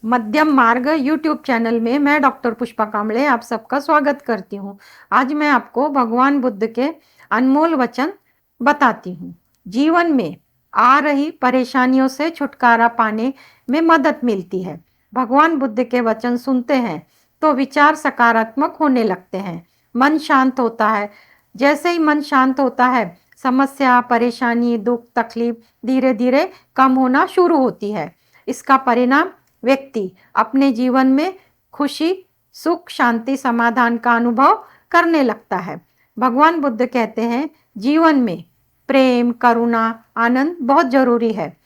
मध्यम मार्ग YouTube channel में मैं डॉक्टर पुष्पा कांबळे आप सबका स्वागत करती हूँ। आज मैं आपको भगवान बुद्ध के अनमोल वचन बताती हूँ। जीवन में आ रही परेशानियों से छुटकारा पाने में मदद मिलती है। भगवान बुद्ध के वचन सुनते हैं तो विचार सकारात्मक होने लगते हैं, मन शांत होता है। जैसे ही मन शांत होता है, समस्या, परेशानी, दुख, तकलीफ धीरे धीरे कम होना शुरू होती है। इसका परिणाम व्यक्ति अपने जीवन में खुशी, सुख, शांति, समाधान का अनुभव करने लगता है। भगवान बुद्ध कहते हैं, जीवन में प्रेम, करुणा, आनंद बहुत जरूरी है।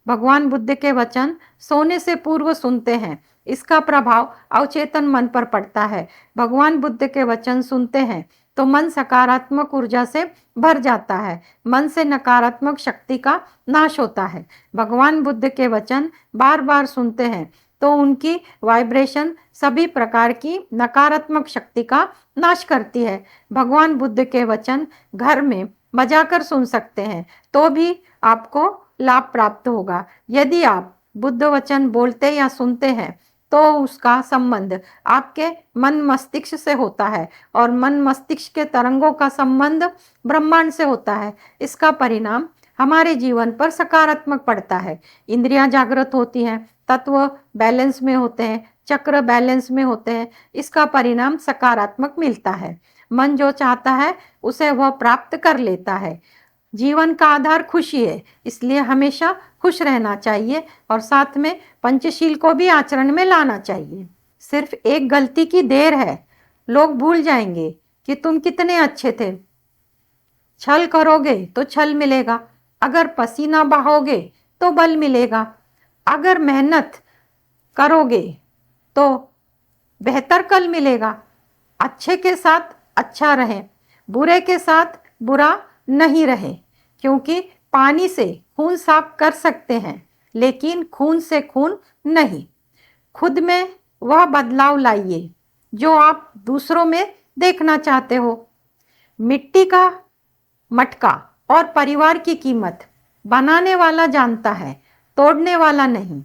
भगवान बुद्ध के वचन सोने से पूर्व सुनते हैं, इसका प्रभाव अवचेतन मन पर पड़ता है। भगवान बुद्ध के वचन सुनते हैं तो मन सकारात्मक ऊर्जा से भर जाता है, मन से नकारात्मक शक्ति का नाश होता है। भगवान बुद्ध के वचन बार बार सुनते हैं तो उनकी वाइब्रेशन सभी प्रकार की नकारात्मक शक्ति का नाश करती है। भगवान बुद्ध के वचन घर में बजाकर सुन सकते हैं तो भी आपको लाभ प्राप्त होगा। यदि आप बुद्ध वचन बोलते या सुनते हैं तो उसका संबंध आपके मन मस्तिष्क से होता है और मन मस्तिष्क के तरंगों का संबंध ब्रह्मांड से होता है। इसका परिणाम हमारे जीवन पर सकारात्मक पड़ता है। इंद्रियां जागृत होती हैं, तत्व बैलेंस में होते हैं, चक्र बैलेंस में होते हैं। इसका परिणाम सकारात्मक मिलता है। मन जो चाहता है उसे वह प्राप्त कर लेता है। जीवन का आधार खुशी है, इसलिए हमेशा खुश रहना चाहिए और साथ में पंचशील को भी आचरण में लाना चाहिए। सिर्फ एक गलती की देर है, लोग भूल जाएंगे कि तुम कितने अच्छे थे। छल करोगे तो छल मिलेगा, अगर पसीना बहाओगे तो बल मिलेगा, अगर मेहनत करोगे तो बेहतर कल मिलेगा। अच्छे के साथ अच्छा रहें, बुरे के साथ बुरा नहीं रहे, क्योंकि पानी से खून साफ कर सकते हैं लेकिन खून से खून नहीं। खुद में वह बदलाव लाइए जो आप दूसरों में देखना चाहते हो। मिट्टी का मटका और परिवार की कीमत बनाने वाला जानता है, तोड़ने वाला नहीं।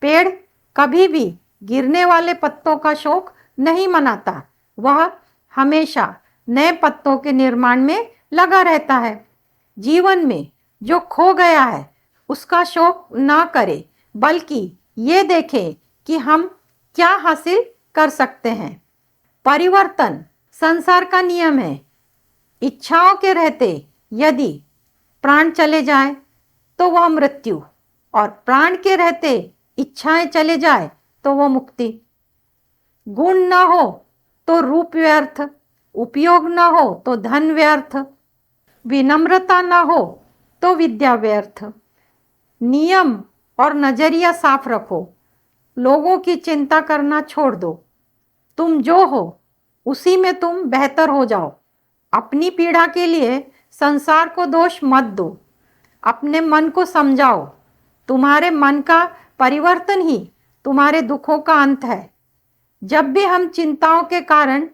पेड़ कभी भी गिरने वाले पत्तों का शोक नहीं मनाता, वह हमेशा नए पत्तों के निर्माण में लगा रहता है। जीवन में जो खो गया है उसका शोक ना करे, बल्कि ये देखें कि हम क्या हासिल कर सकते हैं। परिवर्तन संसार का नियम है। इच्छाओं के रहते यदि प्राण चले जाए तो वह मृत्यु, और प्राण के रहते इच्छाएं चले जाए तो वह मुक्ति। गुण न हो तो रूप व्यर्थ, उपयोग न हो तो धन व्यर्थ, विनम्रता न हो तो विद्या व्यर्थ। नियम और नजरिया साफ रखो, लोगों की चिंता करना छोड़ दो। तुम जो हो उसी में तुम बेहतर हो जाओ। अपनी पीड़ा के लिए संसार को दोष मत दो, अपने मन को समझाओ। तुम्हारे मन का परिवर्तन ही तुम्हारे दुखों का अंत है। जब भी हम चिंताओं के कारण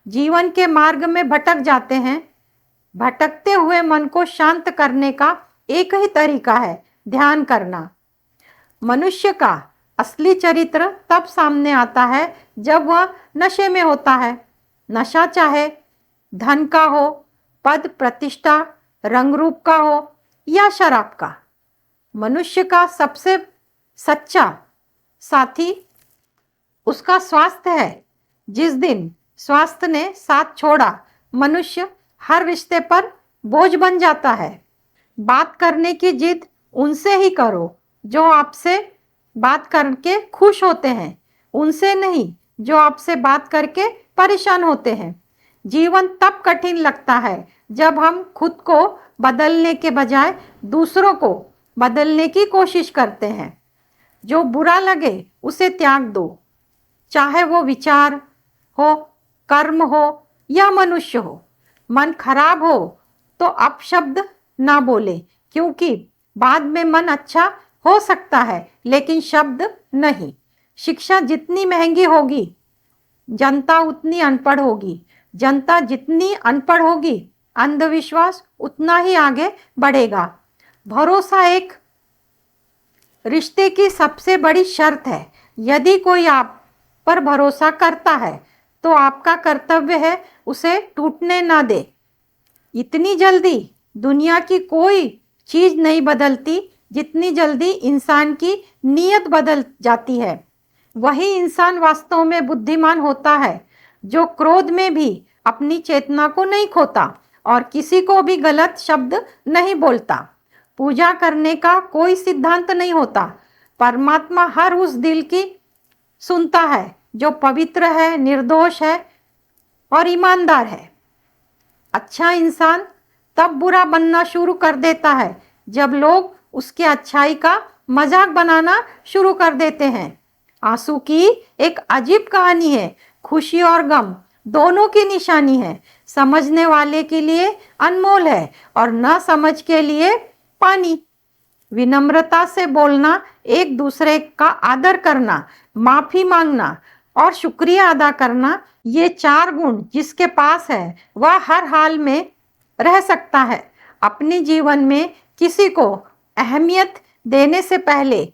जीवन के मार्ग में भटक जाते हैं, भटकते हुए मन को शांत करने का एक ही तरीका है, ध्यान करना। मनुष्य का असली चरित्र तब सामने आता है जब वह नशे में होता है। नशा चाहे धन का हो, पद प्रतिष्ठा, रंग रूप का हो या शराब का। मनुष्य का सबसे सच्चा साथी उसका स्वास्थ्य है। जिस दिन स्वास्थ्य ने साथ छोड़ा, मनुष्य हर रिश्ते पर बोझ बन जाता है। बात करने की जिद उनसे ही करो जो आपसे बात करके खुश होते हैं, उनसे नहीं जो आपसे बात करके परेशान होते हैं। जीवन तब कठिन लगता है जब हम खुद को बदलने के बजाय दूसरों को बदलने की कोशिश करते हैं। जो बुरा लगे उसे त्याग दो, चाहे वो विचार हो, कर्म हो या मनुष्य हो। मन खराब हो तो अपशब्द ना बोले, क्योंकि बाद में मन अच्छा हो सकता है लेकिन शब्द नहीं। शिक्षा जितनी महंगी होगी, जनता उतनी अनपढ़ होगी। जनता जितनी अनपढ़ होगी, अंधविश्वास उतना ही आगे बढ़ेगा। भरोसा एक रिश्ते की सबसे बड़ी शर्त है। यदि कोई आप पर भरोसा करता है तो आपका कर्तव्य है उसे टूटने ना दे। इतनी जल्दी दुनिया की कोई चीज नहीं बदलती जितनी जल्दी इंसान की नीयत बदल जाती है। वही इंसान वास्तव में बुद्धिमान होता है जो क्रोध में भी अपनी चेतना को नहीं खोता और किसी को भी गलत शब्द नहीं बोलता। पूजा करने का कोई सिद्धांत नहीं होता। परमात्मा हर उस दिल की सुनता है जो पवित्र है, निर्दोष है और ईमानदार है। अच्छा इंसान तब बुरा बनना शुरू कर देता है जब लोग उसके अच्छाई का मजाक बनाना शुरू कर देते हैं। आंसू की एक अजीब कहानी है। खुशी और गम दोनों की निशानी है। समझने वाले के लिए अनमोल है और ना समझ के लिए पानी। विनम्रता से बोलना, एक दूसरे का आदर करना, माफी मांगना और शुक्रिया अदा करना, ये 4 गुण जिसके पास है वह हर हाल में रह सकता है। अपने जीवन में किसी को अहमियत देने से पहले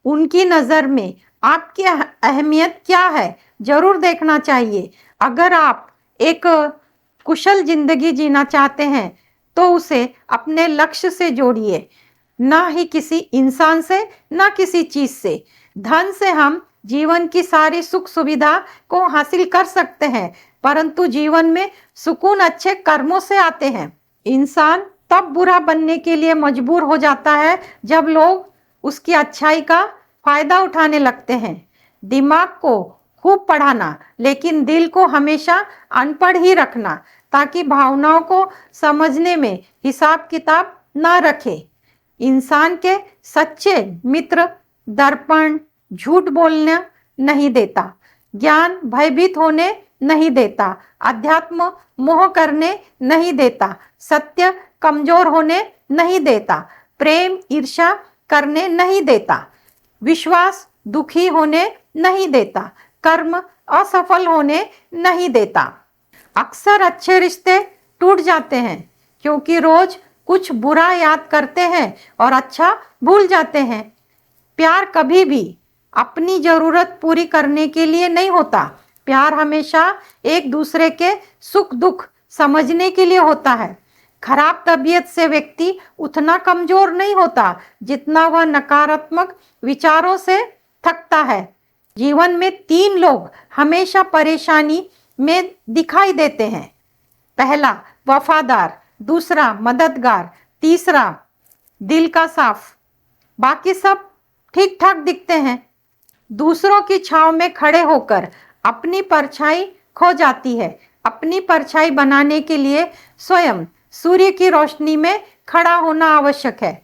उनकी नज़र में आपकी अहमियत क्या है जरूर देखना चाहिए। अगर आप एक कुशल जिंदगी जीना चाहते हैं तो उसे अपने लक्ष्य से जोड़िए, ना ही किसी इंसान से, ना किसी चीज से। धन से हम जीवन की सारी सुख सुविधा को हासिल कर सकते हैं, परंतु जीवन में सुकून अच्छे कर्मों से आते हैं। इंसान तब बुरा बनने के लिए मजबूर हो जाता है जब लोग उसकी अच्छाई का फायदा उठाने लगते हैं। दिमाग को खूब पढ़ाना लेकिन दिल को हमेशा अनपढ़ ही रखना, ताकि भावनाओं को समझने में हिसाब किताब ना रखे। इंसान के सच्चे मित्र दर्पण, झूठ बोलना नहीं देता, ज्ञान भयभीत होने नहीं देता, अध्यात्म मोह करने नहीं देता, सत्य कमजोर होने नहीं देता, प्रेम ईर्ष्या करने नहीं देता, विश्वास दुखी होने नहीं देता, कर्म असफल होने नहीं देता। अक्सर अच्छे रिश्ते टूट जाते हैं क्योंकि रोज कुछ बुरा याद करते हैं और अच्छा भूल जाते हैं। प्यार कभी भी अपनी जरूरत पूरी करने के लिए नहीं होता। प्यार हमेशा एक दूसरे के सुख दुख समझने के लिए होता है। खराब तबीयत से व्यक्ति उतना कमजोर नहीं होता जितना वह नकारात्मक विचारों से थकता है। जीवन में 3 लोग हमेशा परेशानी में दिखाई देते हैं। पहला वफादार, दूसरा मददगार, तीसरा दिल का साफ। बाकी सब ठीक ठाक दिखते हैं। दूसरों की छांव में खड़े होकर अपनी परछाई खो जाती है। अपनी परछाई बनाने के लिए स्वयं सूर्य की रोशनी में खड़ा होना आवश्यक है।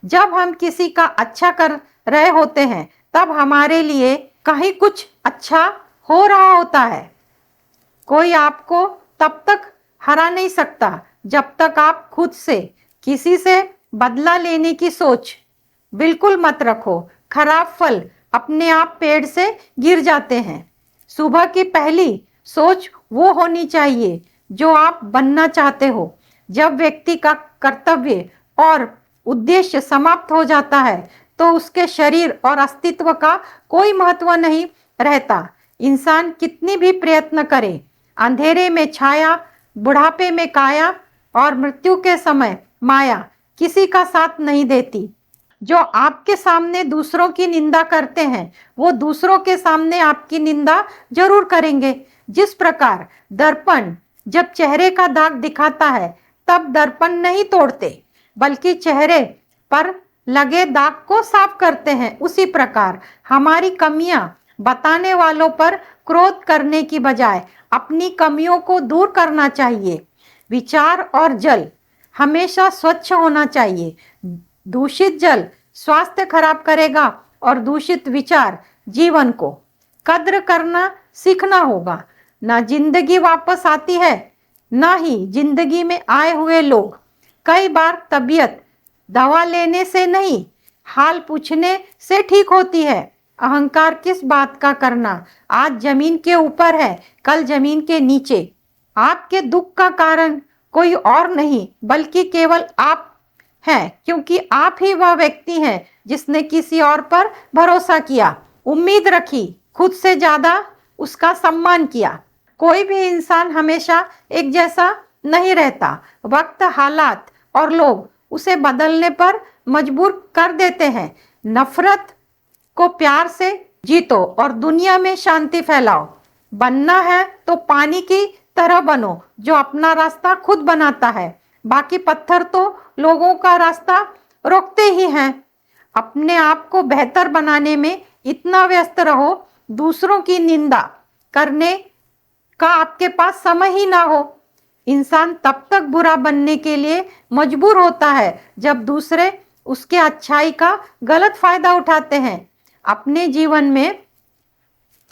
जब हम किसी का अच्छा कर रहे होते हैं तब हमारे लिए कहीं कुछ अच्छा हो रहा होता है। कोई आपको तब तक हरा नहीं सकता जब तक आप खुद से किसी से बदला लेने की सोच बिल्कुल मत रखो। खराब फल अपने आप पेड़ से गिर जाते हैं। सुबह की पहली सोच वो होनी चाहिए जो आप बनना चाहते हो। जब व्यक्ति का कर्तव्य और उद्देश्य समाप्त हो जाता है तो उसके शरीर और अस्तित्व का कोई महत्व नहीं रहता। इंसान कितनी भी प्रयत्न करे, अंधेरे में छाया, बुढ़ापे में काया और मृत्यु के समय माया किसी का साथ नहीं देती। जो आपके सामने दूसरों की निंदा करते हैं वो दूसरों के सामने आपकी निंदा जरूर करेंगे। जिस प्रकार दर्पण जब चेहरे का दाग दिखाता है तब दर्पण नहीं तोड़ते बल्कि चेहरे पर लगे दाग को साफ करते हैं, उसी प्रकार हमारी कमियां बताने वालों पर क्रोध करने की बजाय अपनी कमियों को दूर करना चाहिए। विचार और जल हमेशा स्वच्छ होना चाहिए। दूषित जल स्वास्थ्य खराब करेगा और दूषित विचार जीवन को कद्र करना सीखना होगा। ना जिंदगी वापस आती है, ना ही जिंदगी में आए हुए लोग। कई बार तबीयत दवा लेने से नहीं, हाल पूछने से ठीक होती है। अहंकार किस बात का करना, आज जमीन के ऊपर है, कल जमीन के नीचे। आपके दुख का कारण कोई और नहीं बल्कि केवल आप हैं, क्योंकि आप ही वह व्यक्ति हैं जिसने किसी और पर भरोसा किया, उम्मीद रखी, खुद से ज्यादा उसका सम्मान किया। कोई भी इंसान हमेशा एक जैसा नहीं रहता। वक्त, हालात और लोग उसे बदलने पर मजबूर कर देते हैं। नफरत को प्यार से जीतो और दुनिया में शांति फैलाओ। बनना है तो पानी की तरह बनो, जो अपना रास्ता खुद बनाता है। बाकी पत्थर तो लोगों का रास्ता रोकते ही हैं। अपने आप को बेहतर बनाने में इतना व्यस्त रहो, दूसरों की निंदा करने का आपके पास समय ही ना हो। इंसान तब तक बुरा बनने के लिए मजबूर होता है जब दूसरे उसके अच्छाई का गलत फायदा उठाते हैं। अपने जीवन में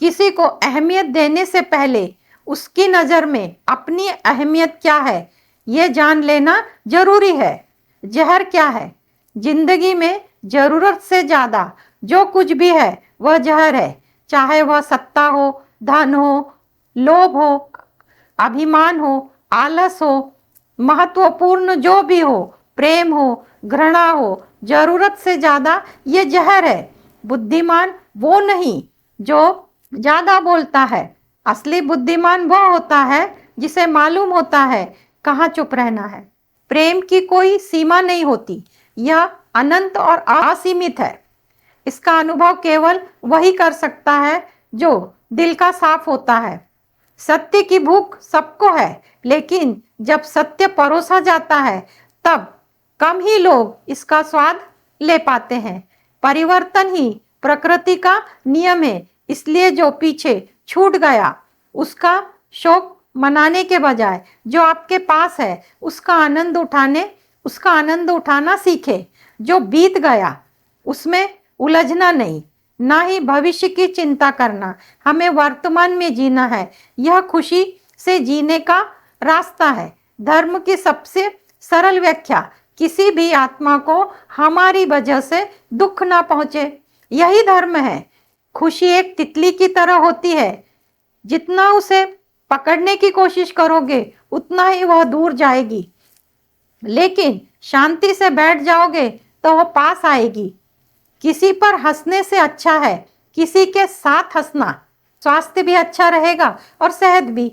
किसी को अहमियत देने से पहले उसकी नज़र में अपनी अहमियत क्या है ये जान लेना जरूरी है। जहर क्या है? जिंदगी में जरूरत से ज़्यादा जो कुछ भी है वह जहर है। चाहे वह सत्ता हो, धन हो, लोभ हो, अभिमान हो, आलस हो, महत्वपूर्ण जो भी हो, प्रेम हो, घृणा हो, जरूरत से ज्यादा ये जहर है। बुद्धिमान वो नहीं जो ज्यादा बोलता है, असली बुद्धिमान वो होता है जिसे मालूम होता है कहाँ चुप रहना है। प्रेम की कोई सीमा नहीं होती, यह अनंत और असीमित है। इसका अनुभव केवल वही कर सकता है जो दिल का साफ होता है। सत्य की भूख सबको है, लेकिन जब सत्य परोसा जाता है तब कम ही लोग इसका स्वाद ले पाते हैं। परिवर्तन ही प्रकृति का नियम है, इसलिए जो पीछे छूट गया उसका शोक मनाने के बजाय जो आपके पास है उसका आनंद उठाना सीखे। जो बीत गया उसमें उलझना नहीं, ना ही भविष्य की चिंता करना। हमें वर्तमान में जीना है, यह खुशी से जीने का रास्ता है। धर्म की सबसे सरल व्याख्या, किसी भी आत्मा को हमारी वजह से दुख ना पहुंचे, यही धर्म है। खुशी एक तितली की तरह होती है, जितना उसे पकड़ने की कोशिश करोगे उतना ही वह दूर जाएगी, लेकिन शांति से बैठ जाओगे तो वह पास आएगी। किसी पर हंसने से अच्छा है किसी के साथ हंसना। स्वास्थ्य भी अच्छा रहेगा और सेहत भी।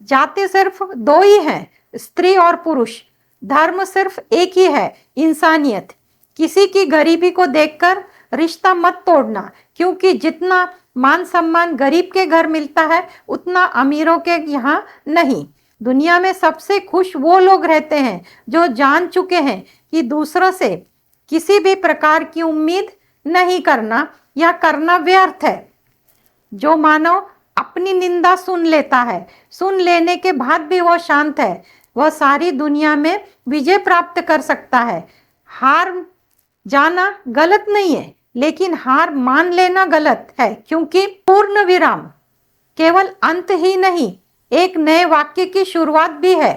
जाति सिर्फ दो ही हैं, स्त्री और पुरुष। धर्म सिर्फ एक ही है, इंसानियत। किसी की गरीबी को देखकर रिश्ता मत तोड़ना, क्योंकि जितना मान सम्मान गरीब के घर मिलता है उतना अमीरों के यहाँ नहीं। दुनिया में सबसे खुश वो लोग रहते हैं जो जान चुके हैं कि दूसरों से किसी भी प्रकार की उम्मीद नहीं करना या करना व्यर्थ है। जो मानव अपनी निंदा सुन लेता है, सुन लेने के बाद भी वह शांत है, वह सारी दुनिया में विजय प्राप्त कर सकता है। हार जाना गलत नहीं है, लेकिन हार मान लेना गलत है, क्योंकि पूर्ण विराम केवल अंत ही नहीं, एक नए वाक्य की शुरुआत भी है।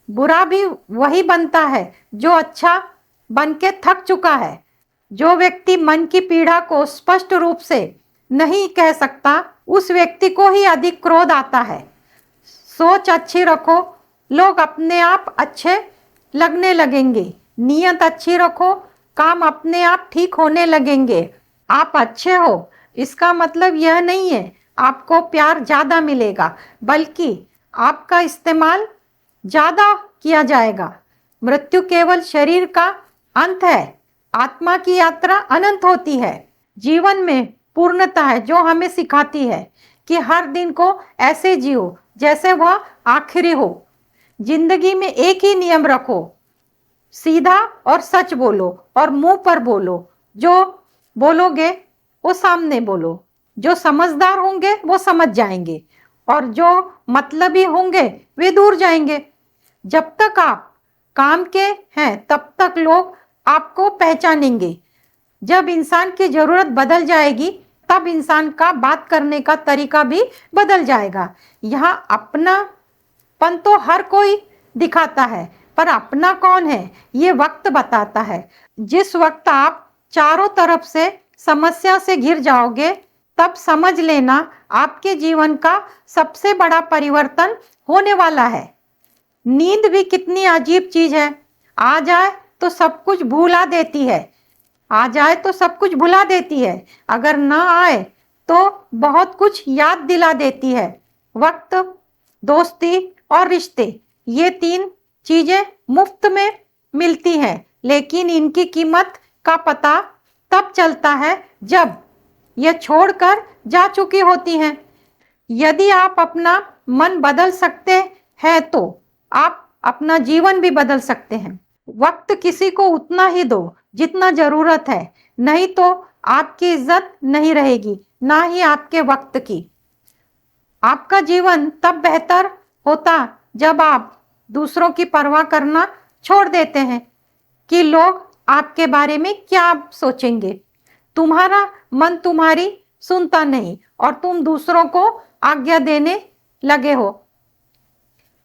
बुरा भी वही बनता है जो अच्छा बन के थक चुका है। जो व्यक्ति मन की पीड़ा को स्पष्ट रूप से नहीं कह सकता, उस व्यक्ति को ही अधिक क्रोध आता है। सोच अच्छी रखो, लोग अपने आप अच्छे लगने लगेंगे। नियत अच्छी रखो, काम अपने आप ठीक होने लगेंगे। आप अच्छे हो इसका मतलब यह नहीं है आपको प्यार ज़्यादा मिलेगा, बल्कि आपका इस्तेमाल ज़्यादा किया जाएगा। मृत्यु केवल शरीर का अंत है, आत्मा की यात्रा अनंत होती है। जीवन में पूर्णता है जो हमें सिखाती है कि हर दिन को ऐसे जियो जैसे वह आखिरी हो। जिंदगी में एक ही नियम रखो, सीधा और सच बोलो और मुंह पर बोलो। जो बोलोगे वो सामने बोलो। जो समझदार होंगे वो समझ जाएंगे और जो मतलबी होंगे वे दूर जाएंगे। जब तक आप काम के हैं तब तक लोग आपको पहचानेंगे। जब इंसान की जरूरत बदल जाएगी तब इंसान का बात करने का तरीका भी बदल जाएगा। यहाँ अपनापन तो हर कोई दिखाता है, पर अपना कौन है ये वक्त बताता है। जिस वक्त आप चारों तरफ से समस्या से घिर जाओगे तब समझ लेना आपके जीवन का सबसे बड़ा परिवर्तन होने वाला है। नींद भी कितनी अजीब चीज है, आ जाए तो सब कुछ भुला देती है, आ जाए तो सब कुछ भुला देती है, अगर ना आए तो बहुत कुछ याद दिला देती है। वक्त, दोस्ती और रिश्ते, ये 3 चीजें मुफ्त में मिलती हैं, लेकिन इनकी कीमत का पता तब चलता है जब ये छोड़कर जा चुकी होती हैं। यदि आप अपना मन बदल सकते हैं तो आप अपना जीवन भी बदल सकते हैं। वक्त किसी को उतना ही दो जितना जरूरत है, नहीं तो आपकी इज्जत नहीं रहेगी, ना ही आपके वक्त की। आपका जीवन तब बेहतर होता जब आप दूसरों की परवाह करना छोड़ देते हैं कि लोग आपके बारे में क्या सोचेंगे। तुम्हारा मन तुम्हारी सुनता नहीं और तुम दूसरों को आज्ञा देने लगे हो।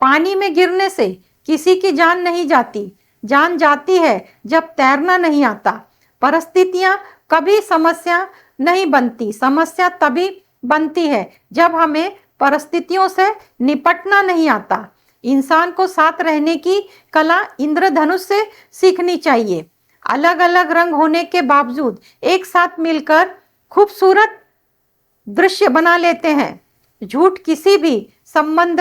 पानी में गिरने से किसी की जान नहीं जाती, जान जाती है जब तैरना नहीं आता। परिस्थितियां कभी समस्या नहीं बनती, समस्या तभी बनती है जब हमें परिस्थितियों से निपटना नहीं आता। इंसान को साथ रहने की कला इंद्रधनुष से सीखनी चाहिए। अलग अलग रंग होने के बावजूद एक साथ मिलकर खूबसूरत दृश्य बना लेते हैं। झूठ किसी भी संबंध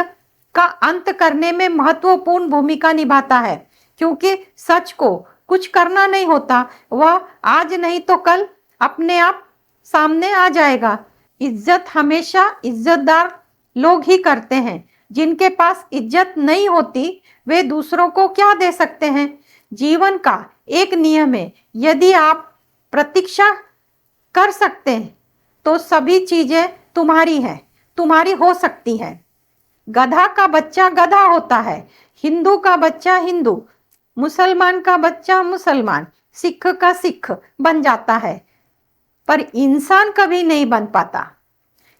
का अंत करने में महत्वपूर्ण भूमिका निभाता है, क्योंकि सच को कुछ करना नहीं होता, वह आज नहीं तो कल अपने आप सामने आ जाएगा। इज्जत हमेशा इज्जतदार लोग ही करते हैं। जिनके पास इज्जत नहीं होती वे दूसरों को क्या दे सकते हैं। जीवन का एक नियम है, यदि आप प्रतीक्षा कर सकते हैं तो सभी चीजें तुम्हारी हैं, तुम्हारी हो सकती हैं। गधा का बच्चा गधा होता है, हिंदू का बच्चा हिंदू, मुसलमान का बच्चा मुसलमान, सिख का सिख बन जाता है, पर इंसान कभी नहीं बन पाता।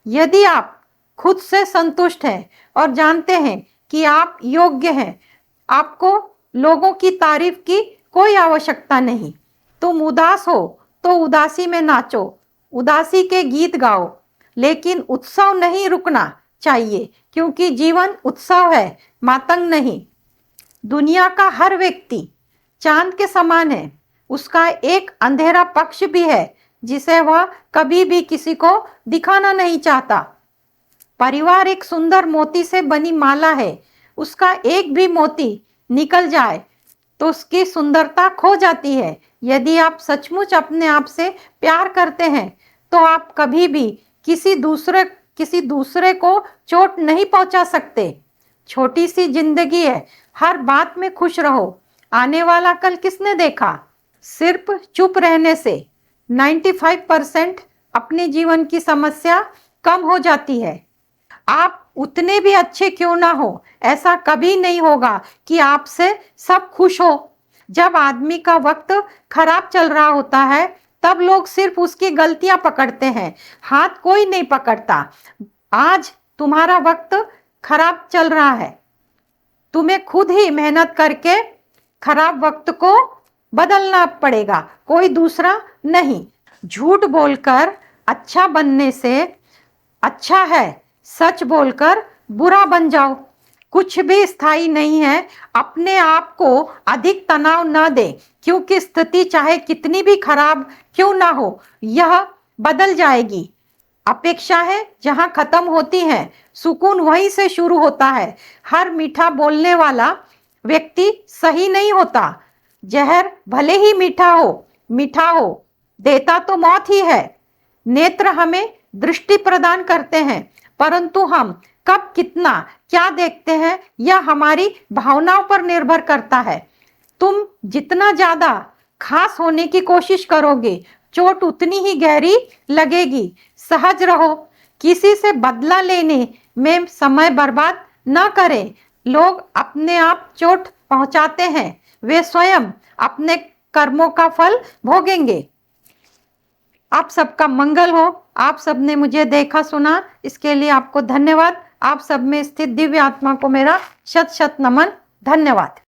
यदि आप खुद से संतुष्ट हैं और जानते हैं कि आप योग्य हैं, आपको लोगों की तारीफ की कोई आवश्यकता नहीं। तुम उदास हो तो उदासी में नाचो, उदासी के गीत गाओ, लेकिन उत्सव नहीं रुकना चाहिए, क्योंकि जीवन उत्सव है, मातंग नहीं। दुनिया का हर व्यक्ति चांद के समान है, उसका एक अंधेरा पक्ष भी है जिसे वह कभी भी किसी को दिखाना नहीं चाहता। परिवार एक सुंदर मोती से बनी माला है, उसका एक भी मोती निकल जाए तो उसकी सुंदरता खो जाती है। यदि आप सचमुच अपने आप से प्यार करते हैं तो आप कभी भी किसी दूसरे को चोट नहीं पहुंचा सकते। छोटी सी जिंदगी है, हर बात में खुश रहो। आने वाला कल किसने देखा। सिर्फ चुप रहने से 95% अपने जीवन की समस्या कम हो जाती है। आप उतने भी अच्छे क्यों ना हो, ऐसा कभी नहीं होगा कि आपसे सब खुश हो। जब आदमी का वक्त खराब चल रहा होता है तब लोग सिर्फ उसकी गलतियां पकड़ते हैं, हाथ कोई नहीं पकड़ता। आज तुम्हारा वक्त खराब चल रहा है, तुम्हें खुद ही मेहनत करके खराब वक्त को बदलना पड़ेगा, कोई दूसरा नहीं। झूठ बोलकर अच्छा बनने से अच्छा है सच बोलकर बुरा बन जाओ। कुछ भी स्थायी नहीं है, अपने आप को अधिक तनाव न दे, क्योंकि स्थिति चाहे कितनी भी खराब क्यों ना हो, यह बदल जाएगी। अपेक्षा है जहां खत्म होती है, सुकून वहीं से शुरू होता है। हर मीठा बोलने वाला व्यक्ति सही नहीं होता। जहर भले ही मीठा हो, देता तो मौत ही है। नेत्र हमें दृष्टि प्रदान करते हैं, परंतु हम कब कितना क्या देखते हैं यह हमारी भावनाओं पर निर्भर करता है। तुम जितना ज्यादा खास होने की कोशिश करोगे, चोट उतनी ही गहरी लगेगी। सहज रहो, किसी से बदला लेने में समय बर्बाद न करें। लोग अपने आप चोट पहुंचाते हैं, वे स्वयं अपने कर्मों का फल भोगेंगे। आप सबका मंगल हो। आप सबने मुझे देखा सुना, इसके लिए आपको धन्यवाद। आप सब में स्थित दिव्य आत्मा को मेरा शत शत नमन। धन्यवाद।